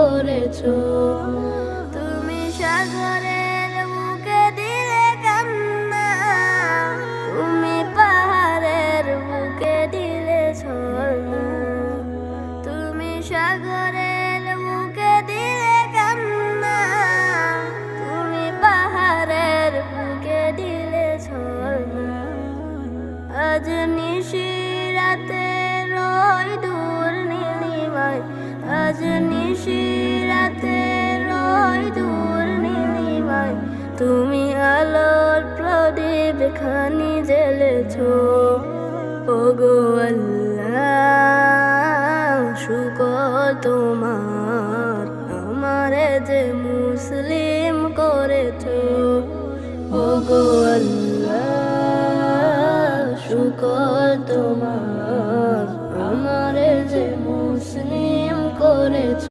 করেছো। তুমি সাগরের বুকে দিলে কান্না, তুমি পাহাড়ের বুকে দিলে ঝর্ণা। তুমি সাগরের বুকে দিলে কান্না, তুমি পাহাড়ের বুকে দিলে ঝর্ণা। আজ নিশিরাতে রয় দূর নীলিমায়, আজ নিশিরাতে রয় দূর নীলিমায়। তুমি আলোর প্রদীপ খানি জ্বেলেছো। ওগো আল্লাহ শুকর তোমার, আমারে যে মুসলিম করেছো। ওগো আল্লাহ শুকর তোমার।